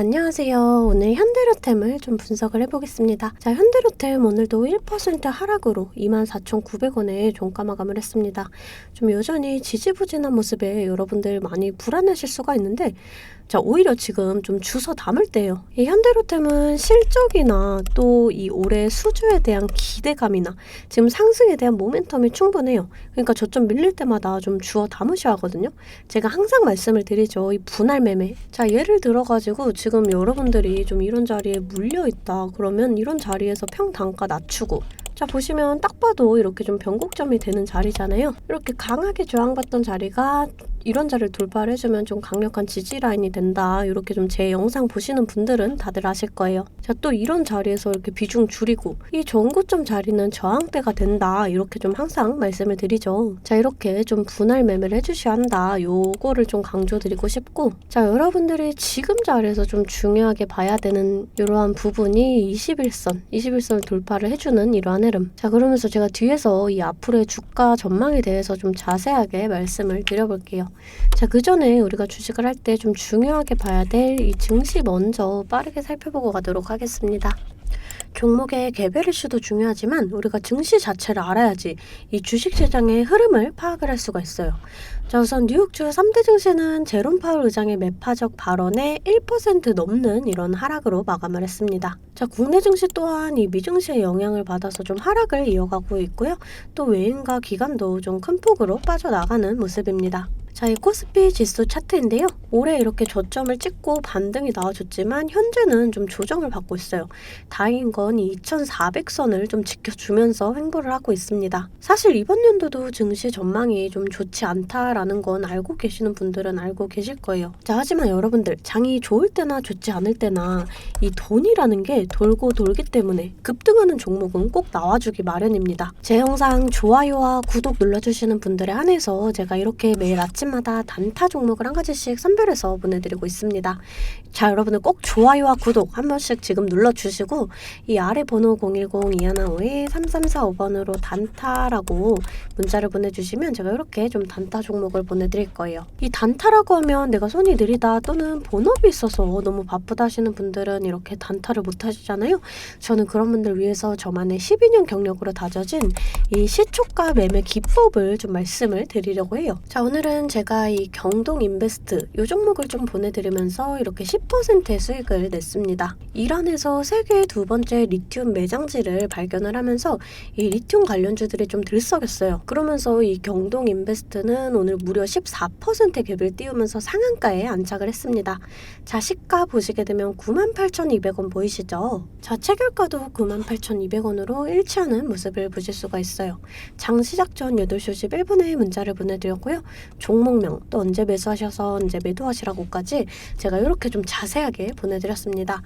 안녕하세요. 오늘 현대로템을 좀 분석을 해보겠습니다. 자, 현대로템 오늘도 1% 하락으로 24,900원에 종가 마감을 했습니다. 좀 여전히 지지부진한 모습에 여러분들 많이 불안하실 수가 있는데, 자, 오히려 지금 좀 주워 담을 때예요. 이 현대로템은 실적이나 또 이 올해 수주에 대한 기대감이나 지금 상승에 대한 모멘텀이 충분해요. 그러니까 저점 밀릴 때마다 좀 주워 담으셔야 하거든요. 제가 항상 말씀을 드리죠. 이 분할 매매. 자, 예를 들어가지고 지금 여러분들이 좀 이런 자리에 물려있다. 그러면 이런 자리에서 평단가 낮추고, 자, 보시면 딱 봐도 이렇게 좀 변곡점이 되는 자리잖아요. 이렇게 강하게 저항받던 자리가 이런 자리를 돌파를 해주면 좀 강력한 지지 라인이 된다. 이렇게 좀 제 영상 보시는 분들은 다들 아실 거예요. 자, 또 이런 자리에서 이렇게 비중 줄이고 이 전고점 자리는 저항대가 된다. 이렇게 좀 항상 말씀을 드리죠. 자, 이렇게 좀 분할 매매를 해주셔야 한다. 요거를 좀 강조드리고 싶고, 자, 여러분들이 지금 자리에서 좀 중요하게 봐야 되는 이러한 부분이 21선을 돌파를 해주는 이러한 흐름. 자, 그러면서 제가 뒤에서 이 앞으로의 주가 전망에 대해서 좀 자세하게 말씀을 드려볼게요. 자, 그 전에 우리가 주식을 할 때 좀 중요하게 봐야 될 이 증시 먼저 빠르게 살펴보고 가도록 하겠습니다. 종목의 개별 이슈도 중요하지만 우리가 증시 자체를 알아야지 이 주식시장의 흐름을 파악을 할 수가 있어요. 자, 우선 뉴욕주 3대 증시는 제롬 파월 의장의 매파적 발언에 1% 넘는 이런 하락으로 마감을 했습니다. 자, 국내 증시 또한 이 미증시의 영향을 받아서 좀 하락을 이어가고 있고요. 또 외인과 기관도 좀 큰 폭으로 빠져나가는 모습입니다. 자, 이 코스피 지수 차트인데요. 올해 이렇게 저점을 찍고 반등이 나와줬지만 현재는 좀 조정을 받고 있어요. 다행인 건 이 2400선을 좀 지켜주면서 횡보를 하고 있습니다. 사실 이번 연도도 증시 전망이 좀 좋지 않다라는 건 알고 계시는 분들은 알고 계실 거예요. 자, 하지만 여러분들 장이 좋을 때나 좋지 않을 때나 이 돈이라는 게 돌고 돌기 때문에 급등하는 종목은 꼭 나와주기 마련입니다. 제 영상 좋아요와 구독 눌러주시는 분들에 한해서 제가 이렇게 매일 아침마다 단타 종목을 한 가지씩 선별해서 보내드리고 있습니다. 자, 여러분들 꼭 좋아요와 구독 한 번씩 지금 눌러주시고 이 아래 번호 010-2152-3345번으로 단타라고 문자를 보내주시면 제가 이렇게 좀 단타 종목을 보내드릴 거예요. 이 단타라고 하면 내가 손이 느리다 또는 본업이 있어서 너무 바쁘다 하시는 분들은 이렇게 단타를 못 하시잖아요. 저는 그런 분들 위해서 저만의 12년 경력으로 다져진 이 시초가 매매 기법을 좀 말씀을 드리려고 해요. 자, 오늘은 제가 이 경동인베스트 이 종목을 좀 보내드리면서 이렇게 10%의 수익을 냈습니다. 이란에서 세계의 두 번째 리튬 매장지를 발견을 하면서 이 리튬 관련주들이 좀 들썩였어요. 그러면서 이 경동인베스트는 오늘 무려 14%의 갭을 띄우면서 상한가에 안착을 했습니다. 자, 시가 보시게 되면 98,200원 보이시죠? 자, 체결가도 98,200원으로 일치하는 모습을 보실 수가 있어요. 장 시작 전 8시 51분에 문자를 보내드렸고요. 종목명 또 언제 매수하셔서 언제 매도하시라고까지 제가 이렇게 좀 자세하게 보내드렸습니다.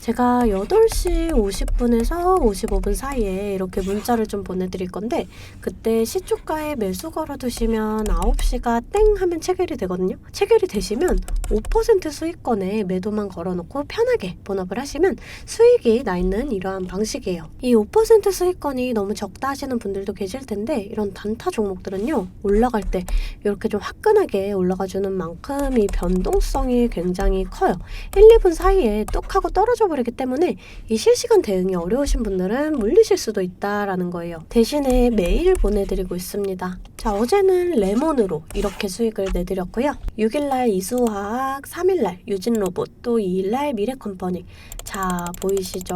제가 8시 50분에서 55분 사이에 이렇게 문자를 좀 보내드릴 건데, 그때 시초가에 매수 걸어두시면 9시가 땡 하면 체결이 되거든요. 체결이 되시면 5% 수익권에 매도만 걸어놓고 편하게 본업을 하시면 수익이 나 있는 이러한 방식이에요. 이 5% 수익권이 너무 적다 하시는 분들도 계실 텐데, 이런 단타 종목들은요, 올라갈 때 이렇게 좀 화끈하게 올라가주는 만큼 이 변동성이 굉장히 커요. 1, 2분 사이에 뚝 하고 떨어져 버리기 때문에 이 실시간 대응이 어려우신 분들은 물리실 수도 있다라는 거예요. 대신에 매일 보내드리고 있습니다. 자, 어제는 레몬으로 이렇게 수익을 내드렸고요. 6일날 이수화학, 3일날 유진로봇, 또 2일날 미래컴퍼니. 자, 보이시죠?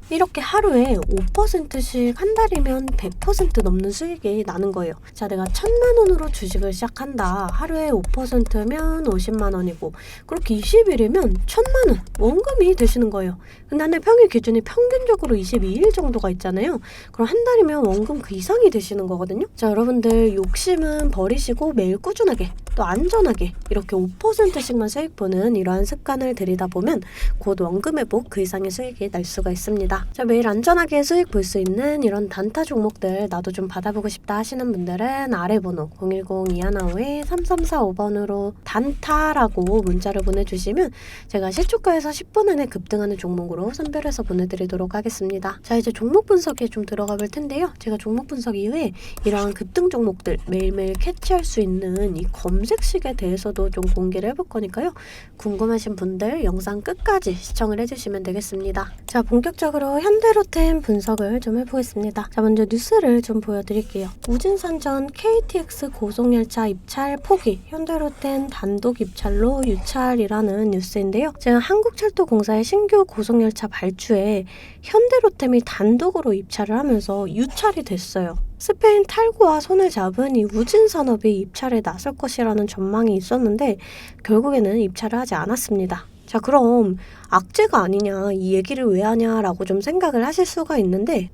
이렇게 하루에 5%씩 한 달이면 100% 넘는 수익이 나는 거예요. 자, 내가 1,000만원으로 주식을 시작한다. 하루에 5%면 50만원이고 그렇게 20일이면 1,000만원 원금이 되시는 거예요. 근데 한 달 평일 기준이 평균적으로 22일 정도가 있잖아요. 그럼 한 달이면 원금 그 이상이 되시는 거거든요. 자, 여러분들 욕심은 버리시고 매일 꾸준하게 또 안전하게 이렇게 5%씩만 수익 보는 이러한 습관을 들이다 보면 곧 원금 회복 그 이상의 수익이 날 수가 있습니다. 자, 매일 안전하게 수익 볼 수 있는 이런 단타 종목들 나도 좀 받아보고 싶다 하시는 분들은 아래 번호 010-215-3345번으로 단타라고 문자를 보내주시면 제가 시초가에서 10분 안에 급등하는 종목으로 선별해서 보내드리도록 하겠습니다. 자, 이제 종목 분석에 좀 들어가 볼 텐데요. 제가 종목 분석 이후에 이러한 급등 종목들 매일매일 캐치할 수 있는 이 검색식에 대해서도 좀 공개를 해볼 거니까요. 궁금하신 분들 영상 끝까지 시청을 해주시면 되겠습니다. 자, 본격적으로 현대로템 분석을 좀 해보겠습니다. 자, 먼저 뉴스를 좀 보여드릴게요. 우진산전 KTX 고속열차 입찰 포기, 현대로템 단독 입찰로 유찰이라는 뉴스인데요. 지금 한국철도공사의 신규 고속열차 발주에 현대로템이 단독으로 입찰을 하면서 유찰이 됐어요. 스페인 탈구와 손을 잡은 이 우진산업이 입찰에 나설 것이라는 전망이 있었는데 결국에는 입찰을 하지 않았습니다. 자, 그럼 악재가 아니냐, 이 얘기를 왜 하냐라고 좀 생각을 하실 수가 있는데,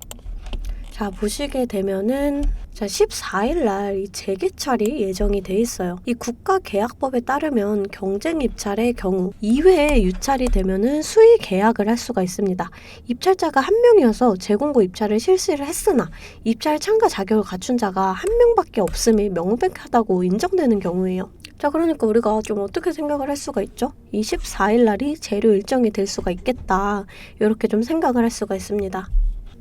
자, 보시게 되면은 14일 날 이 재개찰이 예정이 돼 있어요. 이 국가계약법에 따르면 경쟁 입찰의 경우 2회 유찰이 되면은 수의 계약을 할 수가 있습니다. 입찰자가 한 명이어서 재공고 입찰을 실시를 했으나 입찰 참가 자격을 갖춘 자가 한 명밖에 없음이 명백하다고 인정되는 경우예요. 자, 그러니까 우리가 좀 어떻게 생각을 할 수가 있죠? 24일 날이 재료 일정이 될 수가 있겠다. 이렇게 좀 생각을 할 수가 있습니다.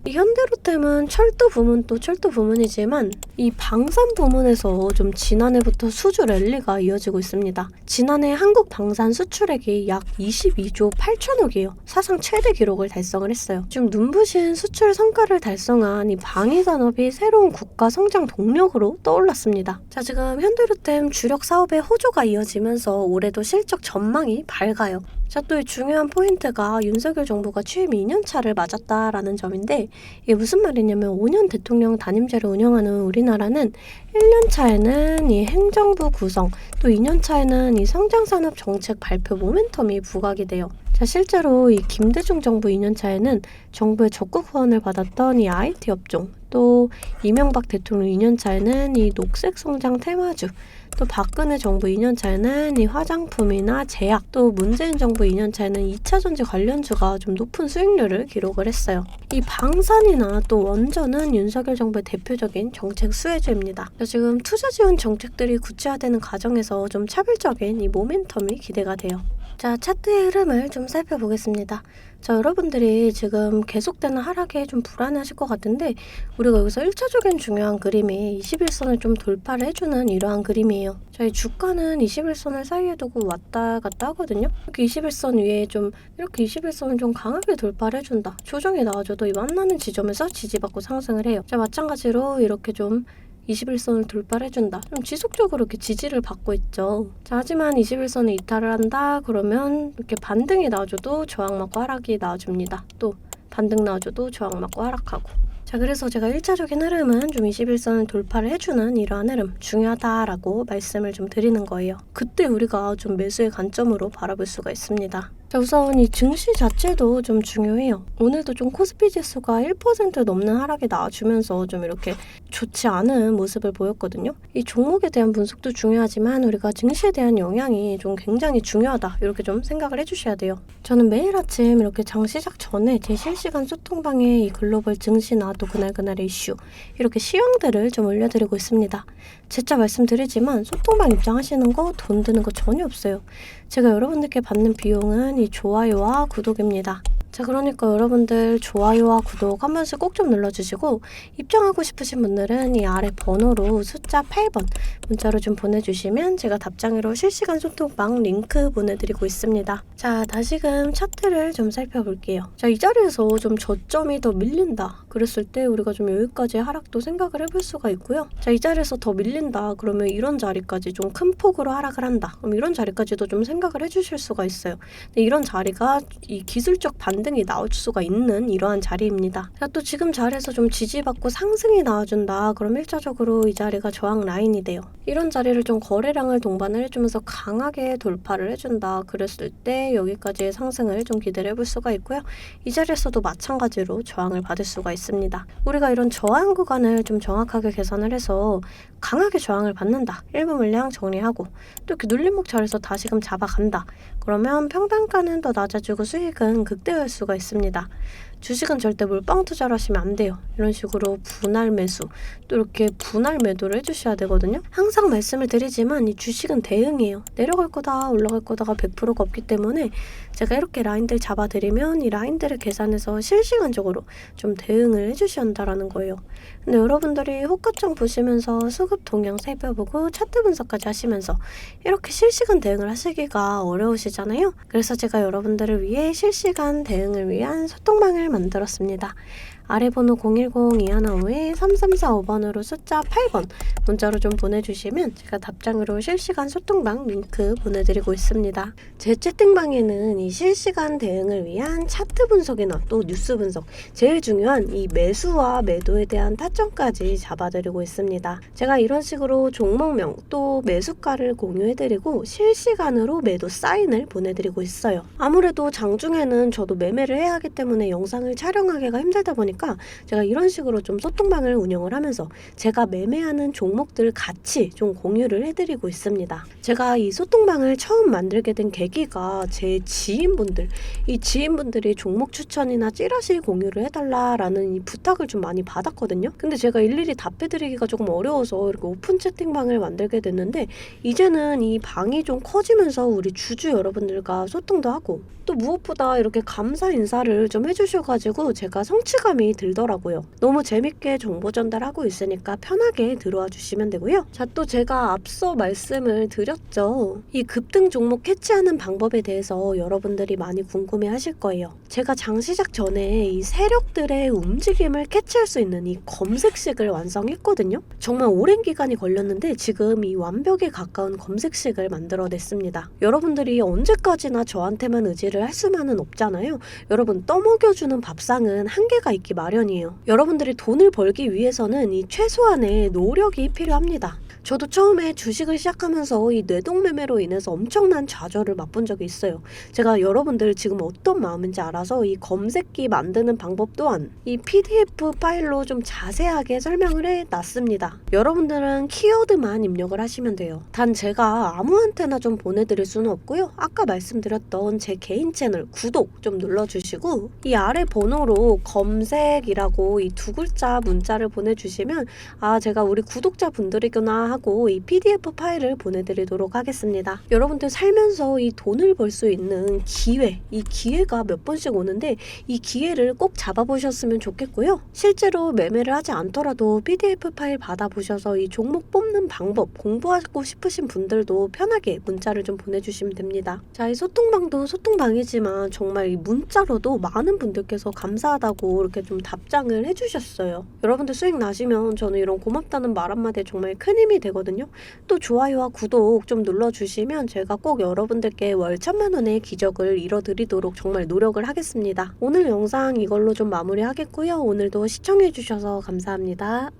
이 현대로템은 철도 부문 또 철도 부문이지만 이 방산 부문에서 좀 지난해부터 수주 랠리가 이어지고 있습니다. 지난해 한국 방산 수출액이 약 22조 8천억이에요. 사상 최대 기록을 달성을 했어요. 지금 눈부신 수출 성과를 달성한 이 방위산업이 새로운 국가 성장 동력으로 떠올랐습니다. 자, 지금 현대로템 주력 사업의 호조가 이어지면서 올해도 실적 전망이 밝아요. 자, 또 이 중요한 포인트가 윤석열 정부가 취임 2년 차를 맞았다라는 점인데, 이게 무슨 말이냐면 5년 대통령 단임제를 운영하는 우리나라는 1년 차에는 이 행정부 구성, 또 2년 차에는 이 성장산업 정책 발표 모멘텀이 부각이 돼요. 자, 실제로 이 김대중 정부 2년 차에는 정부의 적극 후원을 받았던 이 IT 업종, 또 이명박 대통령 2년 차에는 이 녹색 성장 테마주, 또 박근혜 정부 2년 차에는 이 화장품이나 제약, 또 문재인 정부 2년 차에는 2차전지 관련주가 좀 높은 수익률을 기록을 했어요. 이 방산이나 또 원전은 윤석열 정부의 대표적인 정책 수혜주입니다. 지금 투자 지원 정책들이 구체화되는 과정에서 좀 차별적인 이 모멘텀이 기대가 돼요. 자, 차트의 흐름을 좀 살펴보겠습니다. 자, 여러분들이 지금 계속되는 하락에 좀 불안해하실 것 같은데 우리가 여기서 1차적인 중요한 그림이 21선을 좀 돌파를 해주는 이러한 그림이에요. 자, 이 주가는 21선을 사이에 두고 왔다 갔다 하거든요. 이렇게 21선 위에 이렇게 21선을 좀 강하게 돌파를 해준다. 조정이 나와줘도 이 만나는 지점에서 지지받고 상승을 해요. 자, 마찬가지로 이렇게 좀 21선을 돌파를 해준다. 좀 지속적으로 이렇게 지지를 받고 있죠. 자, 하지만 21선을 이탈을 한다. 그러면 이렇게 반등이 나와줘도 저항 맞고 하락이 나와줍니다. 또 반등 나와줘도 저항 맞고 하락하고. 자, 그래서 제가 1차적인 흐름은 좀 21선을 돌파를 해주는 이러한 흐름 중요하다라고 말씀을 좀 드리는 거예요. 그때 우리가 좀 매수의 관점으로 바라볼 수가 있습니다. 자, 우선 이 증시 자체도 좀 중요해요. 오늘도 좀 코스피 지수가 1% 넘는 하락이 나와주면서 좀 이렇게 좋지 않은 모습을 보였거든요. 이 종목에 대한 분석도 중요하지만 우리가 증시에 대한 영향이 좀 굉장히 중요하다. 이렇게 좀 생각을 해주셔야 돼요. 저는 매일 아침 이렇게 장 시작 전에 제 실시간 소통방에 이 글로벌 증시나 또 그날그날의 이슈 이렇게 시황들을 좀 올려드리고 있습니다. 재차 말씀드리지만 소통방 입장하시는 거 돈 드는 거 전혀 없어요. 제가 여러분들께 받는 비용은 이 좋아요와 구독입니다. 자, 그러니까 여러분들 좋아요와 구독 한 번씩 꼭 좀 눌러주시고 입장하고 싶으신 분들은 이 아래 번호로 숫자 8번 문자로 좀 보내주시면 제가 답장으로 실시간 소통방 링크 보내드리고 있습니다. 자, 다시금 차트를 좀 살펴볼게요. 자, 이 자리에서 좀 저점이 더 밀린다. 그랬을 때 우리가 좀 여기까지 하락도 생각을 해볼 수가 있고요. 자, 이 자리에서 더 밀린다. 그러면 이런 자리까지 좀 큰 폭으로 하락을 한다. 그럼 이런 자리까지도 좀 생각을 해주실 수가 있어요. 근데 이런 자리가 이 기술적 반등이 나올 수가 있는 이러한 자리입니다. 자, 또 지금 자리에서 좀 지지받고 상승이 나와준다. 그럼 1차적으로 이 자리가 저항 라인이 돼요. 이런 자리를 좀 거래량을 동반을 해주면서 강하게 돌파를 해준다. 그랬을 때 여기까지의 상승을 좀 기대를 해볼 수가 있고요. 이 자리에서도 마찬가지로 저항을 받을 수가 있습니다. 우리가 이런 저항 구간을 좀 정확하게 계산을 해서 강하게 저항을 받는다. 일부 물량 정리하고 또 이렇게 눌림목 자리에서 다시금 잡아간다. 그러면 평단가는 더 낮아지고 수익은 극대화할 수가 있습니다. 주식은 절대 몰빵 투자를 하시면 안 돼요. 이런 식으로 분할 매수, 또 이렇게 분할 매도를 해주셔야 되거든요. 항상 말씀을 드리지만 이 주식은 대응이에요. 내려갈 거다 올라갈 거다가 100%가 없기 때문에 제가 이렇게 라인들 잡아드리면 이 라인들을 계산해서 실시간적으로 좀 대응을 해주셔야 한다는 거예요. 근데 여러분들이 호가창 보시면서 수급 동향 살펴보고 차트 분석까지 하시면서 이렇게 실시간 대응을 하시기가 어려우시잖아요. 그래서 제가 여러분들을 위해 실시간 대응을 위한 소통방을 만들었습니다. 아래 번호 010-2155-3345번으로 숫자 8번 문자로 좀 보내주시면 제가 답장으로 실시간 소통방 링크 보내드리고 있습니다. 제 채팅방에는 이 실시간 대응을 위한 차트 분석이나 또 뉴스 분석, 제일 중요한 이 매수와 매도에 대한 타점까지 잡아드리고 있습니다. 제가 이런 식으로 종목명 또 매수가를 공유해드리고 실시간으로 매도 사인을 보내드리고 있어요. 아무래도 장중에는 저도 매매를 해야 하기 때문에 영상을 촬영하기가 힘들다 보니까 제가 이런 식으로 좀 소통방을 운영을 하면서 제가 매매하는 종목들 같이 좀 공유를 해드리고 있습니다. 제가 이 소통방을 처음 만들게 된 계기가 제 지인분들이 종목 추천이나 찌라시 공유를 해달라라는 이 부탁을 좀 많이 받았거든요. 근데 제가 일일이 답해드리기가 조금 어려워서 이렇게 오픈 채팅방을 만들게 됐는데 이제는 이 방이 좀 커지면서 우리 주주 여러분들과 소통도 하고 또 무엇보다 이렇게 감사 인사를 좀 해주셔가지고 제가 성취감이 들더라고요. 너무 재밌게 정보 전달하고 있으니까 편하게 들어와 주시면 되고요. 자, 또 제가 앞서 말씀을 드렸죠. 이 급등 종목 캐치하는 방법에 대해서 여러분들이 많이 궁금해 하실 거예요. 제가 장 시작 전에 이 세력들의 움직임을 캐치할 수 있는 이 검색식을 완성했거든요. 정말 오랜 기간이 걸렸는데 지금 이 완벽에 가까운 검색식을 만들어냈습니다. 여러분들이 언제까지나 저한테만 의지를 할 수만은 없잖아요. 여러분, 떠먹여주는 밥상은 한계가 있기 마련이에요. 여러분들이 돈을 벌기 위해서는 이 최소한의 노력이 필요합니다. 저도 처음에 주식을 시작하면서 이 뇌동매매로 인해서 엄청난 좌절을 맛본 적이 있어요. 제가 여러분들 지금 어떤 마음인지 알아서 이 검색기 만드는 방법 또한 이 PDF 파일로 좀 자세하게 설명을 해놨습니다. 여러분들은 키워드만 입력을 하시면 돼요. 단 제가 아무한테나 좀 보내드릴 수는 없고요. 아까 말씀드렸던 제 개인 채널 구독 좀 눌러주시고 이 아래 번호로 검색이라고 이 두 글자 문자를 보내주시면 아, 제가 우리 구독자분들이구나 하고 이 PDF 파일을 보내드리도록 하겠습니다. 여러분들 살면서 이 돈을 벌 수 있는 기회, 이 기회가 몇 번씩 오는데 이 기회를 꼭 잡아보셨으면 좋겠고요. 실제로 매매를 하지 않더라도 PDF 파일 받아보셔서 이 종목 뽑는 방법 공부하고 싶으신 분들도 편하게 문자를 좀 보내주시면 됩니다. 자, 이 소통방도 소통방이지만 정말 이 문자로도 많은 분들께서 감사하다고 이렇게 좀 답장을 해주셨어요. 여러분들 수익 나시면 저는 이런 고맙다는 말 한마디에 정말 큰 힘이 되거든요. 또 좋아요와 구독 좀 눌러주시면 제가 꼭 여러분들께 월 1000만 원의 기적을 이뤄드리도록 정말 노력을 하겠습니다. 오늘 영상 이걸로 좀 마무리하겠고요. 오늘도 시청해주셔서 감사합니다.